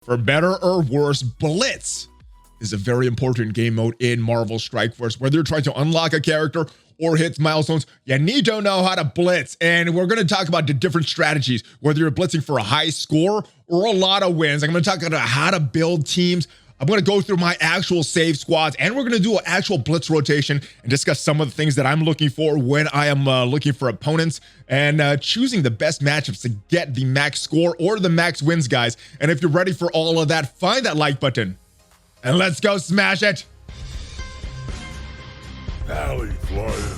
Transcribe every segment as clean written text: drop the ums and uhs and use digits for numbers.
For better or worse, Blitz is a very important game mode in Marvel Strike Force. Whether you're trying to unlock a character or hit milestones, you need to know how to blitz. And we're going to talk about the different strategies, whether you're blitzing for a high score or a lot of wins. I'm going to talk about how to build teams. I'm going to go through my actual save squads, and we're going to do an actual blitz rotation and discuss some of the things that I'm looking for when I am looking for opponents and choosing the best matchups to get the max score or the max wins, guys. And if you're ready for all of that, find that like button and let's go smash it. ValleyFlyin.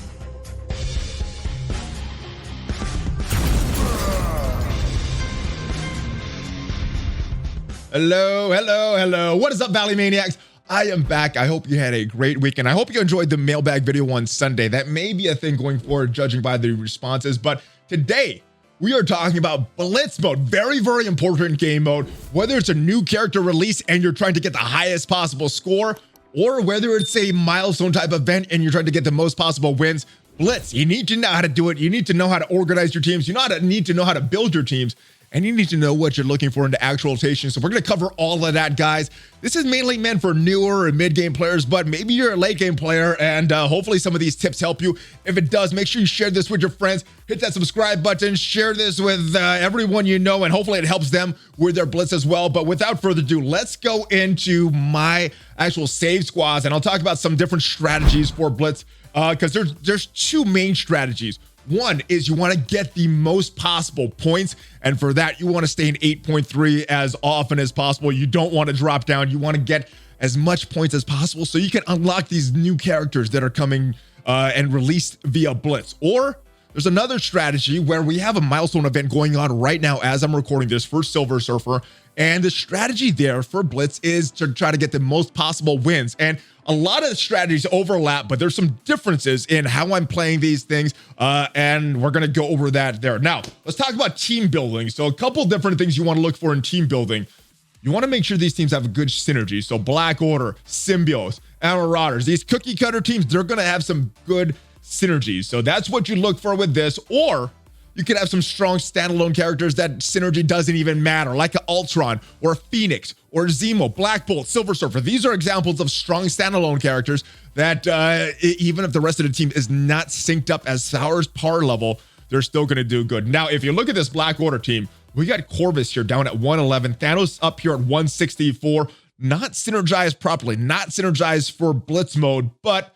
Hello. What is up, Valley Maniacs? I am back. I hope you had a great weekend. I hope you enjoyed the mailbag video on Sunday. That may be a thing going forward, judging by the responses. But today, we are talking about Blitz mode. Very, very important game mode. Whether it's a new character release and you're trying to get the highest possible score, or whether it's a milestone type event and you're trying to get the most possible wins, Blitz, you need to know how to do it. You need to know how to organize your teams. You need to know how to build your teams. And you need to know what you're looking for in the actual rotation. So we're going to cover all of that, guys. This is mainly meant for newer and mid-game players, but maybe you're a late-game player, and hopefully some of these tips help you. If it does, make sure you share this with your friends. Hit that subscribe button. Share this with everyone you know, and hopefully it helps them with their blitz as well. But without further ado, let's go into my actual save squads, and I'll talk about some different strategies for blitz because there's two main strategies. One is you want to get the most possible points, and for that you want to stay in 8.3 as often as possible. You don't want to drop down. You want to get as much points as possible so you can unlock these new characters that are coming and released via Blitz. Or there's another strategy where we have a milestone event going on right now as I'm recording this for Silver Surfer, and the strategy there for Blitz is to try to get the most possible wins. And a lot of the strategies overlap, but there's some differences in how I'm playing these things, and we're going to go over that there. Now, let's talk about team building. So a couple different things you want to look for in team building. You want to make sure these teams have a good synergy. So Black Order, Symbiotes, and Marauders, these cookie cutter teams, they're going to have some good synergies. So that's what you look for with this. Or you could have some strong standalone characters that synergy doesn't even matter, like an Ultron or a Phoenix or Zemo, Black Bolt, Silver Surfer. These are examples of strong standalone characters that even if the rest of the team is not synced up as far as par level, they're still going to do good. Now, if you look at this Black Order team, we got Corvus here down at 111, Thanos up here at 164, not synergized properly, not synergized for Blitz mode, but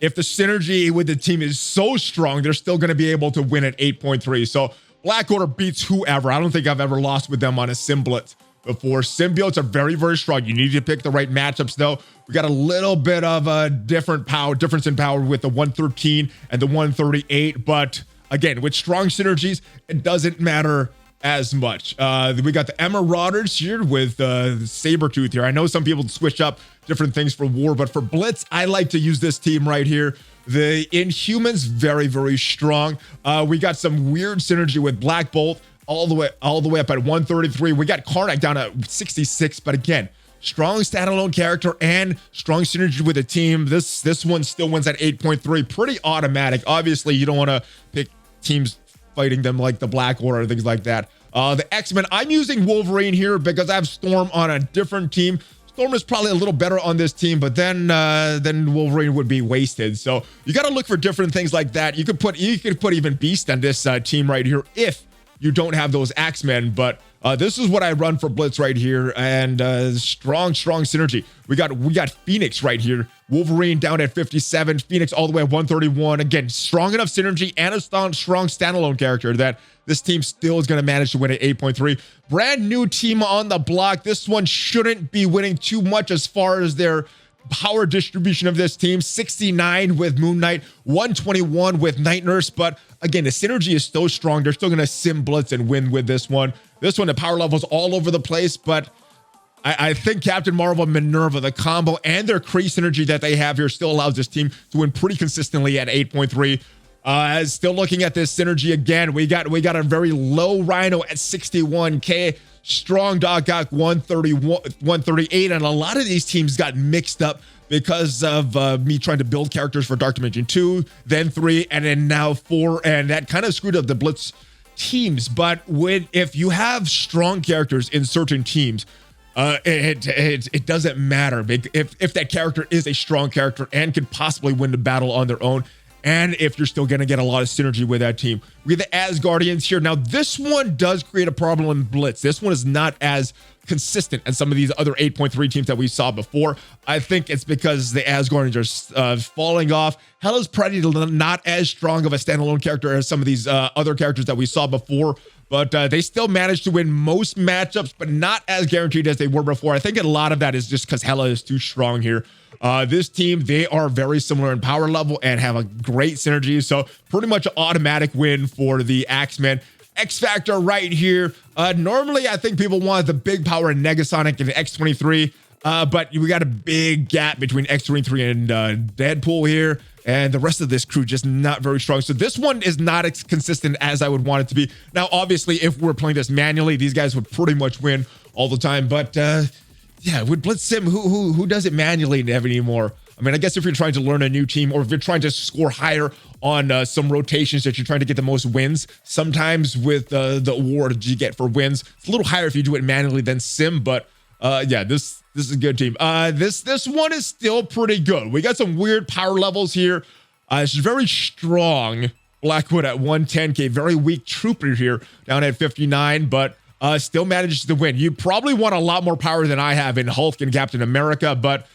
if the synergy with the team is so strong, they're still going to be able to win at 8.3. So Black Order beats whoever. I don't think I've ever lost with them on a Symbiote before. Symbiotes are very, very strong. You need to pick the right matchups, though. We got a little bit of a difference in power with the 113 and the 138. But again, with strong synergies, it doesn't matter as much. We got the Marauders here with Sabretooth here. I know some people switch up different things for war, but for Blitz, I like to use this team right here. The Inhumans, very, very strong. We got some weird synergy with Black Bolt all the way up at 133. We got Karnak down at 66, but again, strong standalone character and strong synergy with the team. This one still wins at 8.3, pretty automatic. Obviously, you don't want to pick teams fighting them like the Black Order, things like that. The X-Men, I'm using Wolverine here because I have Storm on a different team. Storm is probably a little better on this team, but then Wolverine would be wasted. So you got to look for different things like that. You could put even Beast on this team right here if you don't have those X-Men, but this is what I run for Blitz right here, and strong synergy. We got Phoenix right here. Wolverine down at 57, Phoenix all the way at 131. Again, strong enough synergy and a strong standalone character that this team still is going to manage to win at 8.3. Brand new team on the block. This one shouldn't be winning too much as far as their power distribution of this team. 69 with Moon Knight, 121 with Night Nurse. But again, the synergy is so strong. They're still going to sim Blitz and win with this one. This one, the power level's all over the place, but I think Captain Marvel, Minerva, the combo, and their Kree synergy that they have here still allows this team to win pretty consistently at 8.3. Still looking at this synergy again, we got a very low Rhino at 61K, strong Doc Ock 138, and a lot of these teams got mixed up because of me trying to build characters for Dark Dimension 2, then 3, and then now 4, and that kind of screwed up the Blitz teams. But if you have strong characters in certain teams, it doesn't matter if that character is a strong character and could possibly win the battle on their own, and if you're still going to get a lot of synergy with that team. We have the Asgardians here. Now, this one does create a problem in Blitz. This one is not as consistent as some of these other 8.3 teams that we saw before. I think it's because the Asgardians are falling off. Hela's pretty not as strong of a standalone character as some of these other characters that we saw before, but they still managed to win most matchups, but not as guaranteed as they were before. I think a lot of that is just because Hela is too strong here. This team, they are very similar in power level and have a great synergy, so pretty much an automatic win for the Axemen. X Factor right here. Normally, I think people want the big power in Negasonic and X23, but we got a big gap between X23 and Deadpool here, and the rest of this crew just not very strong. So this one is not as consistent as I would want it to be. Now, obviously, if we're playing this manually, these guys would pretty much win all the time, but yeah, with Blitz Sim, who does it manually anymore? I mean, I guess if you're trying to learn a new team, or if you're trying to score higher on some rotations that you're trying to get the most wins, sometimes with the award you get for wins, it's a little higher if you do it manually than Sim. But yeah, this is a good team. This one is still pretty good. We got some weird power levels here. It's very strong Blackwood at 110k, very weak Trooper here down at 59, but still manages to win. You probably want a lot more power than I have in Hulk and Captain America, but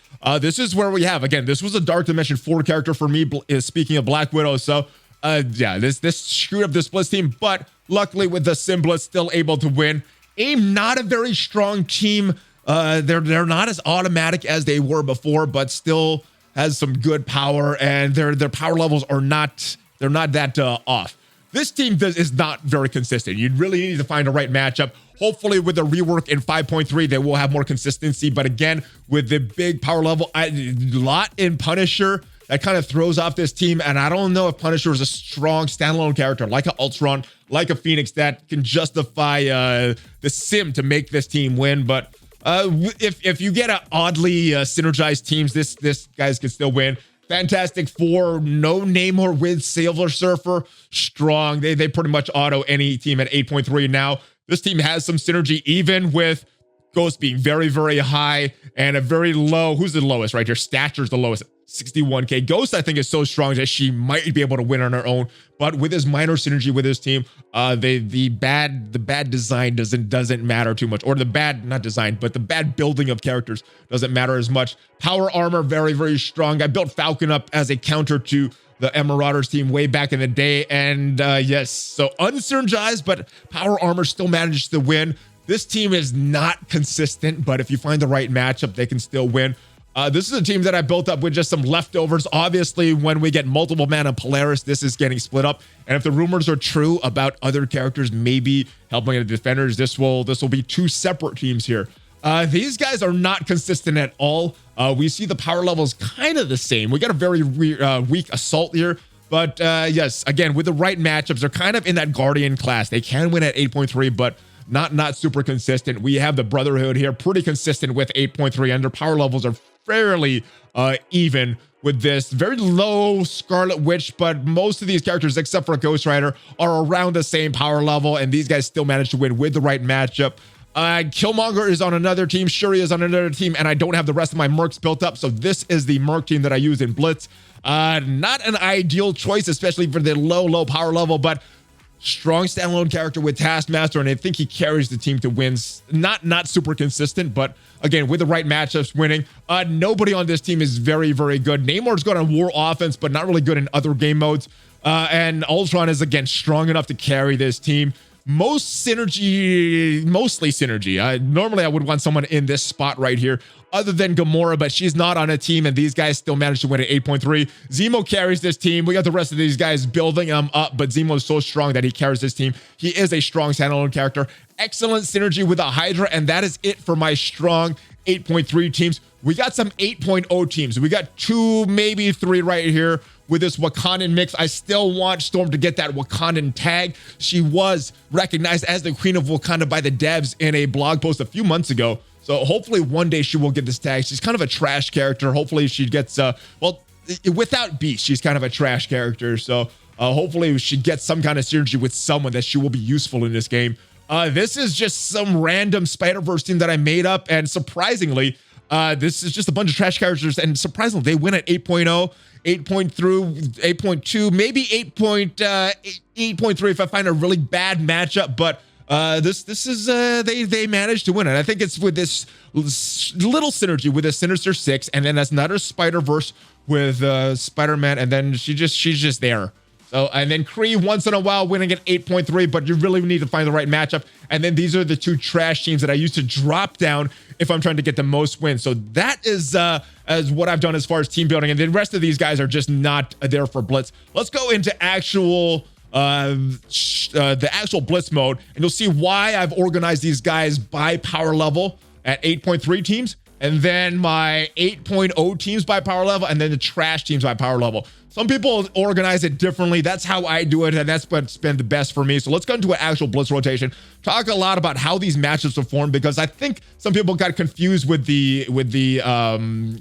this is where we have, again, this was a Dark Dimension 4 character for me, speaking of Black Widow. So yeah, this screwed up this Blitz team, but luckily with the Sim Blitz still able to win. AIM, not a very strong team. They're not as automatic as they were before, but still has some good power, and their power levels are not, they're not that off. This team is not very consistent. You really need to find the right matchup. Hopefully with the rework in 5.3, they will have more consistency. But again, with the big power level, a lot in Punisher, that kind of throws off this team. And I don't know if Punisher is a strong standalone character like an Ultron, like a Phoenix, that can justify the Sim to make this team win. But if you get an oddly synergized teams, this guys can still win. Fantastic Four, no Namor with Silver Surfer, strong. They pretty much auto any team at 8.3 now. This team has some synergy, even with Ghost being very, very high and a very low. Who's the lowest right here? Stature's the lowest, 61k. Ghost, I think, is so strong that she might be able to win on her own. But with his minor synergy with his team, the bad design doesn't matter too much, or the bad, not design, but the bad building of characters doesn't matter as much. Power armor, very, very strong. I built Falcon up as a counter to the Marauders team way back in the day, and yes, so unsynergized, but power armor still manages to win. This team is not consistent, but if you find the right matchup, they can still win. This is a team that I built up with just some leftovers. Obviously, when we get multiple mana Polaris, this is getting split up. And if the rumors are true about other characters maybe helping the defenders, this will be two separate teams here. These guys are not consistent at all. We see the power levels kind of the same. We got a very weak assault here. But yes, again, with the right matchups, they're kind of in that Guardian class. They can win at 8.3, but not super consistent. We have the Brotherhood here, pretty consistent with 8.3, and their power levels are fairly even with this. Very low Scarlet Witch, but most of these characters, except for Ghost Rider, are around the same power level, and these guys still manage to win with the right matchup. Killmonger is on another team, Shuri is on another team, and I don't have the rest of my Mercs built up, so this is the Merc team that I use in Blitz. Not an ideal choice, especially for the low power level, but strong standalone character with Taskmaster, and I think he carries the team to wins. Not super consistent, but again, with the right matchups, winning. Nobody on this team is very, very good. Namor's good on war offense, but not really good in other game modes. And Ultron is, again, strong enough to carry this team. Mostly synergy. Normally, I would want someone in this spot right here, other than Gamora, but she's not on a team, and these guys still managed to win at 8.3. Zemo carries this team. We got the rest of these guys building them up, but Zemo is so strong that he carries this team. He is a strong standalone character. Excellent synergy with the Hydra, and that is it for my strong 8.3 teams. We got some 8.0 teams. We got 2, maybe 3 right here with this Wakandan mix. I still want Storm to get that Wakandan tag. She was recognized as the Queen of Wakanda by the devs in a blog post a few months ago. So hopefully one day she will get this tag. She's kind of a trash character. Hopefully she gets, well, without Beast, she's kind of a trash character. So hopefully she gets some kind of synergy with someone that she will be useful in this game. This is just some random Spider-Verse team that I made up, and surprisingly, this is just a bunch of trash characters, and surprisingly, they win at 8.0, 8.2, maybe 8.3 if I find a really bad matchup, but this is they managed to win it. I think it's with this little synergy with a Sinister Six, and then that's another Spider-Verse with Spider-Man, and then she's just there. So, and then Kree once in a while winning at 8.3, but you really need to find the right matchup. And then these are the two trash teams that I used to drop down if I'm trying to get the most wins. So that is as what I've done as far as team building, and the rest of these guys are just not there for Blitz. Let's go into the actual Blitz mode, and you'll see why I've organized these guys by power level at 8.3 teams, and then my 8.0 teams by power level, and then the trash teams by power level. Some people organize it differently. That's how I do it, and that's what's been the best for me. So let's go into an actual Blitz rotation. Talk a lot about how these matchups are formed, because I think some people got confused with the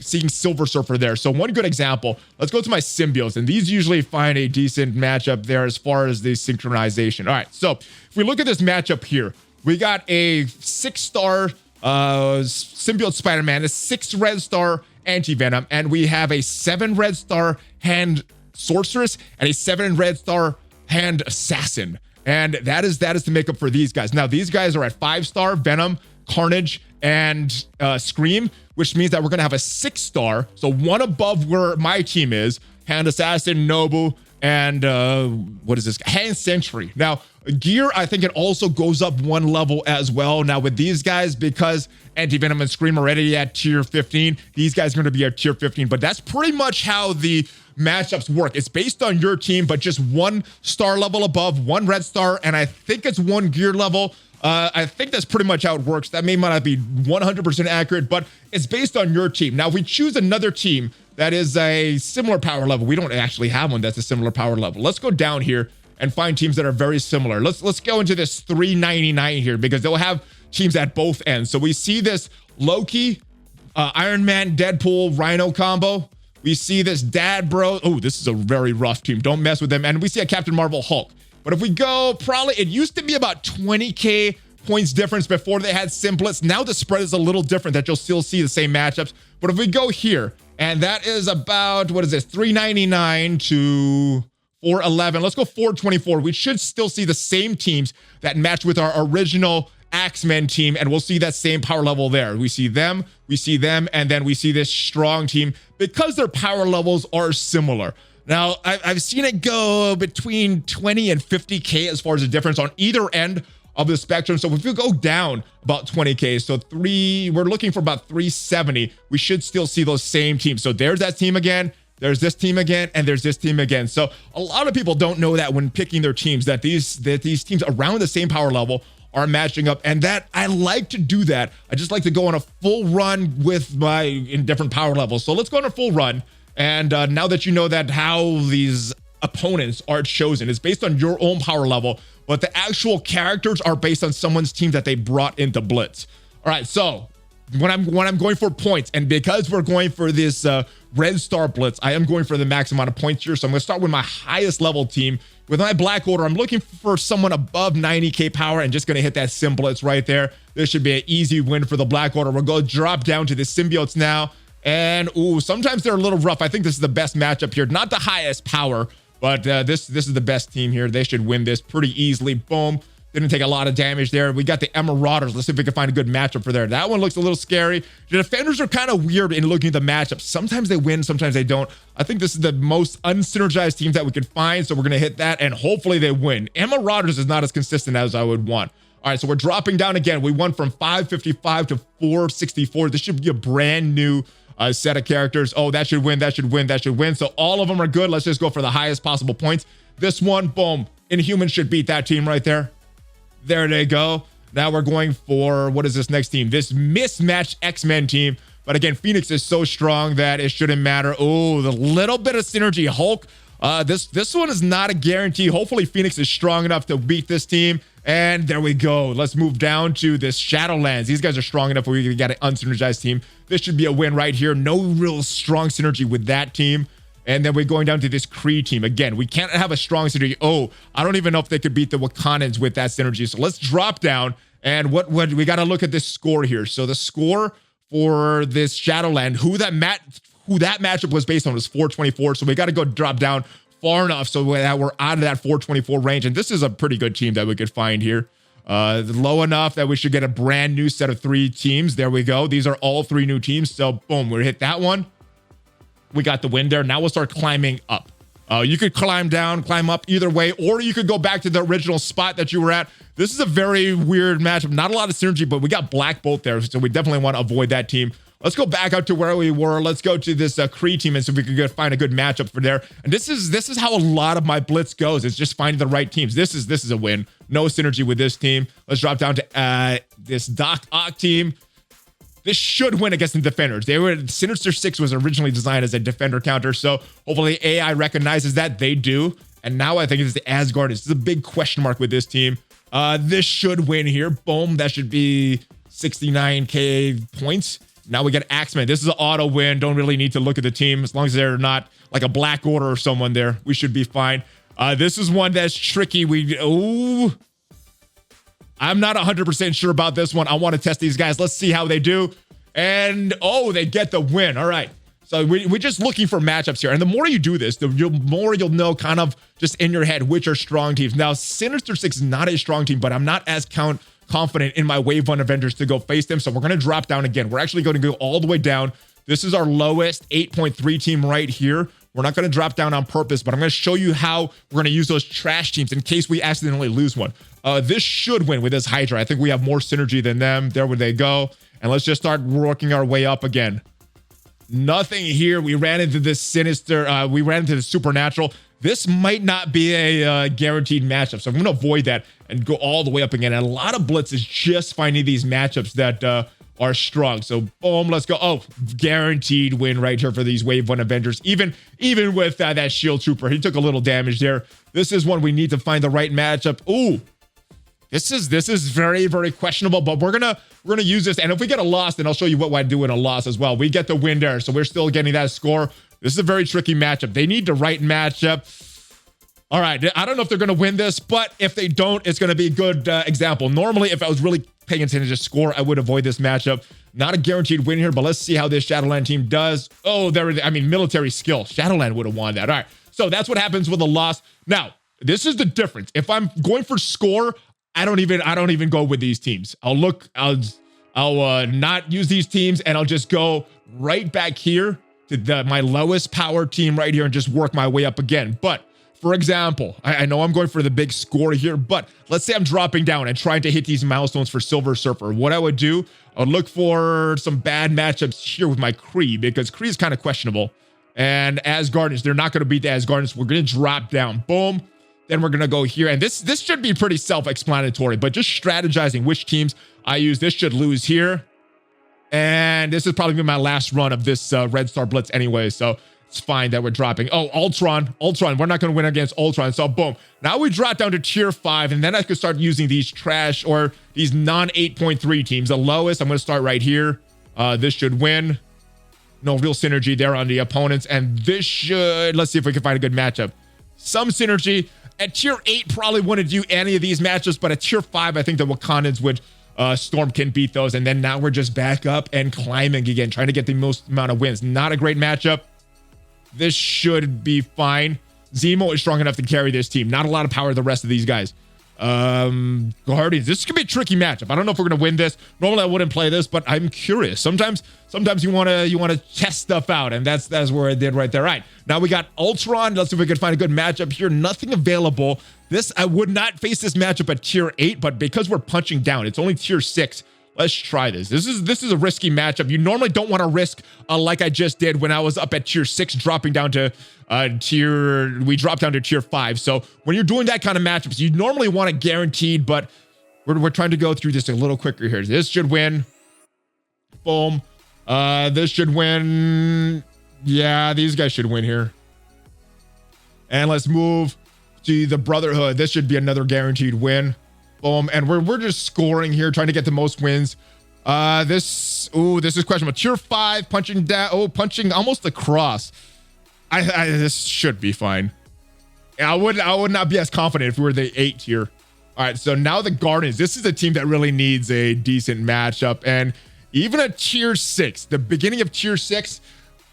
seeing Silver Surfer there. So one good example, let's go to my symbiotes, and these usually find a decent matchup there as far as the synchronization. All right, so if we look at this matchup here, we got a 6-star symbiote Spider-Man, a 6 red star anti-venom, and we have a 7 red star hand sorceress and a 7 red star hand assassin, and that is the makeup for these guys. Now these guys are at 5-star Venom, Carnage, and Scream, which means that we're gonna have a 6-star, so one above where my team is, hand assassin, Nobu, and what is this? Hand Sentry. Now, gear, I think it also goes up one level as well. Now, with these guys, because Anti-Venom and Scream are already at tier 15, these guys are going to be at tier 15. But that's pretty much how the matchups work. It's based on your team, but just 1 star level above, 1 red star, and I think it's 1 gear level. I think that's pretty much how it works. That may not be 100% accurate, but it's based on your team. Now, if we choose another team that is a similar power level, we don't actually have one that's a similar power level. Let's go down here and find teams that are very similar. Let's go into this 399 here, because they'll have teams at both ends. So we see this Loki, Iron Man, Deadpool, Rhino combo. We see this Dad Bro. Oh, this is a very rough team. Don't mess with them. And we see a Captain Marvel Hulk. But if we go, probably, it used to be about 20K points difference before they had Simplets. Now the spread is a little different, that you'll still see the same matchups. But if we go here, and that is about, what is this, 399 to 411. Let's go 424. We should still see the same teams that match with our original X-Men team, and we'll see that same power level there. We see them, and then we see this strong team, because their power levels are similar. Now, I've seen it go between 20 and 50K as far as the difference on either end of the spectrum. So if you go down about 20K, so we're looking for about 370, we should still see those same teams. So there's that team again, there's this team again, and there's this team again. So a lot of people don't know that when picking their teams, that these teams around the same power level are matching up, and that I like to do that. I just like to go on a full run with in different power levels. So let's go on a full run. And now that you know that how these opponents are chosen, it's based on your own power level, but the actual characters are based on someone's team that they brought into Blitz. All right, so when I'm going for points, and because we're going for this red star Blitz, I am going for the max amount of points here. So I'm going to start with my highest level team. With my Black Order, I'm looking for someone above 90K power, and just going to hit that Simplets right there. This should be an easy win for the Black Order. We're going to drop down to the symbiotes now. And ooh, sometimes they're a little rough. I think this is the best matchup here. Not the highest power, but this is the best team here. They should win this pretty easily. Boom. Didn't take a lot of damage there. We got the Marauders. Let's see if we can find a good matchup for there. That one looks a little scary. The defenders are kind of weird in looking at the matchup. Sometimes they win, sometimes they don't. I think this is the most unsynergized teams that we could find, so we're going to hit that, and hopefully they win. Marauders is not as consistent as I would want. All right, so we're dropping down again. We went from 555 to 464. This should be a brand new set of characters. Oh, that should win, that should win, that should win. So all of them are good. Let's just go for the highest possible points. This one, boom. Inhumans should beat that team right there. There they go. Now we're going for, what is this next team? This mismatched X-Men team. But again, Phoenix is so strong that it shouldn't matter. Oh, the little bit of synergy. Hulk. This one is not a guarantee. Hopefully Phoenix is strong enough to beat this team. And there we go. Let's move down to this Shadowlands. These guys are strong enough we got an unsynergized team. This should be a win right here. No real strong synergy with that team. And then we're going down to this Kree team. Again, we can't have a strong synergy. Oh, I don't even know if they could beat the Wakandans with that synergy. So let's drop down. And what we got to look at this score here. So the score for this Shadowland, who that matchup was based on was 424. So we got to go drop down far enough so that we're out of that 424 range. And this is a pretty good team that we could find here. Low enough that we should get a brand new set of 3 teams. There we go. These are all 3 new teams. So boom, we hit that one. We got the win there. Now we'll start climbing up. You could climb down, climb up either way, or you could go back to the original spot that you were at. This is a very weird matchup. Not a lot of synergy, but we got Black Bolt there, so we definitely want to avoid that team. Let's go back out to where we were. Let's go to this Kree team and see if we can find a good matchup for there. And this is how a lot of my Blitz goes. It's just finding the right teams. This is a win. No synergy with this team. Let's drop down to this Doc Ock team. This should win against the defenders. Sinister 6 was originally designed as a defender counter, so hopefully AI recognizes that. They do. And now I think it's the Asgardians. This is a big question mark with this team. This should win here. Boom. That should be 69k points. Now we get Axeman. This is an auto win. Don't really need to look at the team. As long as they're not like a Black Order or someone there, we should be fine. This is one that's tricky. I'm not 100% sure about this one. I want to test these guys. Let's see how they do. And, they get the win. All right. So we're just looking for matchups here. And the more you do this, the more you'll know kind of just in your head which are strong teams. Now, Sinister 6 is not a strong team, but I'm not as confident in my Wave 1 Avengers to go face them. So we're going to drop down again. We're actually going to go all the way down. This is our lowest 8.3 team right here. We're not going to drop down on purpose, but I'm going to show you how we're going to use those trash teams in case we accidentally lose one. This should win with this Hydra. I think we have more synergy than them. There where they go. And let's just start working our way up again. Nothing here. We ran into this sinister. We ran into the supernatural. This might not be a guaranteed matchup. So I'm going to avoid that and go all the way up again. And a lot of Blitz is just finding these matchups that are strong. So boom, let's go. Oh, guaranteed win right here for these Wave 1 Avengers. Even with that Shield Trooper, he took a little damage there. This is one we need to find the right matchup. Ooh, this is very, very questionable, but we're gonna use this. And if we get a loss, then I'll show you what I do in a loss as well. We get the win there, so we're still getting that score. This is a very tricky matchup. They need the right matchup. All right, I don't know if they're gonna win this, but if they don't, it's gonna be a good example. Normally, if I was really paying attention to score, I would avoid this matchup. Not a guaranteed win here, but let's see how this Shadowland team does. Oh, military skill. Shadowland would have won that. All right, so that's what happens with a loss. Now, this is the difference. If I'm going for score, I don't even go with these teams. I'll not use these teams, and I'll just go right back here to my lowest power team right here and just work my way up again. But for example, I know I'm going for the big score here, but let's say I'm dropping down and trying to hit these milestones for Silver Surfer. What I would do, I would look for some bad matchups here with my Kree, because Kree is kind of questionable. And Asgardians, they're not going to beat the Asgardians. We're going to drop down. Boom. Then we're going to go here. And this should be pretty self-explanatory, but just strategizing which teams I use. This should lose here. And this is probably my last run of this Red Star Blitz anyway, so it's fine that we're dropping. Oh, Ultron. We're not going to win against Ultron. So boom. Now we drop down to tier 5, and then I could start using these trash or these non-8.3 teams. The lowest, I'm going to start right here. This should win. No real synergy there on the opponents. And this should, let's see if we can find a good matchup. Some synergy. At tier 8, probably wouldn't do any of these matchups, but at tier 5, I think the Wakandans would, Storm can beat those. And then now we're just back up and climbing again, trying to get the most amount of wins. Not a great matchup. This should be fine. Zemo is strong enough to carry this team. Not a lot of power the rest of these guys. Guardians, this could be a tricky matchup. I don't know if we're gonna win this. Normally I wouldn't play this, but I'm curious. Sometimes you wanna test stuff out, and that's where I did right there. All right, now we got Ultron. Let's see if we can find a good matchup here. Nothing available. I would not face this matchup at tier 8, but because we're punching down, it's only tier 6. Let's try this. This is a risky matchup. You normally don't want to risk like I just did when I was up at tier 6, dropping down to we dropped down to tier 5. So when you're doing that kind of matchups, you normally want it guaranteed, but we're trying to go through this a little quicker here. This should win. Boom. This should win. Yeah, these guys should win here. And let's move to the Brotherhood. This should be another guaranteed win. Boom. And we're just scoring here, trying to get the most wins. This is questionable. Tier 5, punching down. Oh, punching almost across. This should be fine. I would not be as confident if we were the 8 tier. All right, so now the Guardians. This is a team that really needs a decent matchup, and even a tier 6, the beginning of tier 6,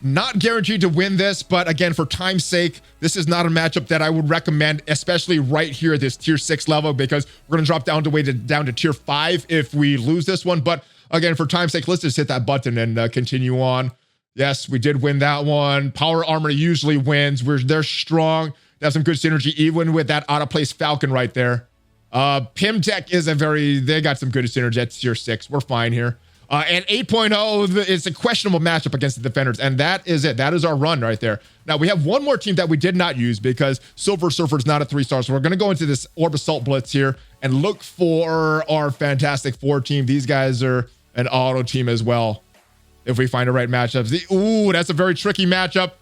not guaranteed to win this, but again, for time's sake, this is not a matchup that I would recommend, especially right here at this tier 6 level, because we're gonna drop down to tier 5 if we lose this one. But again, for time's sake, let's just hit that button and continue on. Yes, we did win that one. Power Armor usually wins. They're strong. They have some good synergy, even with that out-of-place Falcon right there. Pim Tech is they got some good synergy at tier 6. We're fine here. And 8.0 is a questionable matchup against the defenders. And that is it. That is our run right there. Now, we have one more team that we did not use because Silver Surfer is not a 3-star. So we're going to go into this Orb Assault Blitz here and look for our Fantastic Four team. These guys are an auto team as well, if we find the right matchups. Ooh, that's a very tricky matchup.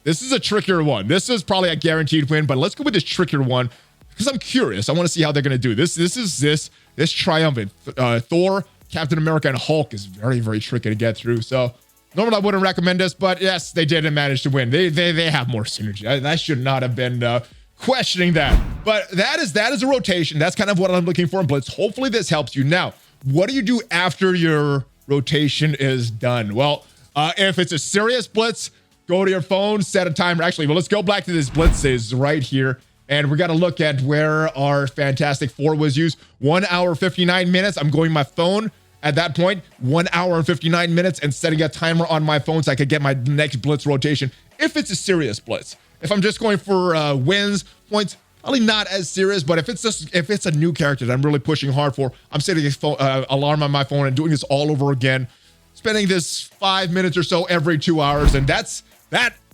This is a trickier one. This is probably a guaranteed win, but let's go with this trickier one because I'm curious. I want to see how they're going to do this. This triumphant Thor, Captain America, and Hulk is very, very tricky to get through. So normally I wouldn't recommend this, but yes, they did manage to win. They have more synergy. I should not have been questioning that. But that is a rotation. That's kind of what I'm looking for in Blitz. Hopefully this helps you. Now, what do you do after your rotation is done? Well, if it's a serious Blitz, go to your phone, set a timer. Actually, well, let's go back to this Blitz is right here. And we got to look at where our Fantastic Four was used. 1 hour, 59 minutes. I'm going my phone at that point. 1 hour and 59 minutes and setting a timer on my phone so I could get my next Blitz rotation if it's a serious Blitz. If I'm just going for wins, points, probably not as serious. But if it's a new character that I'm really pushing hard for, I'm setting a phone, alarm on my phone and doing this all over again. Spending this 5 minutes or so every 2 hours. And that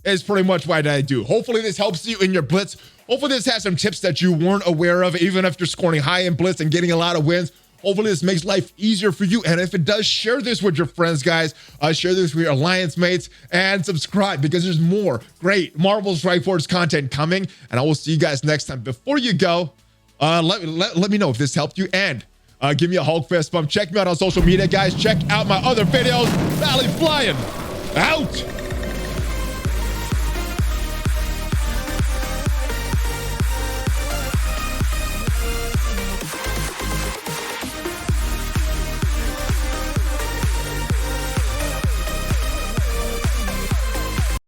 is pretty much what I do. Hopefully this helps you in your Blitz. Hopefully this has some tips that you weren't aware of, even if you're scoring high in Blitz and getting a lot of wins. Hopefully this makes life easier for you. And if it does, share this with your friends, guys. Share this with your alliance mates and subscribe because there's more great Marvel Strike Force content coming. And I will see you guys next time. Before you go, let me know if this helped you and give me a Hulk fist bump. Check me out on social media, guys. Check out my other videos. ValleyFlyin out.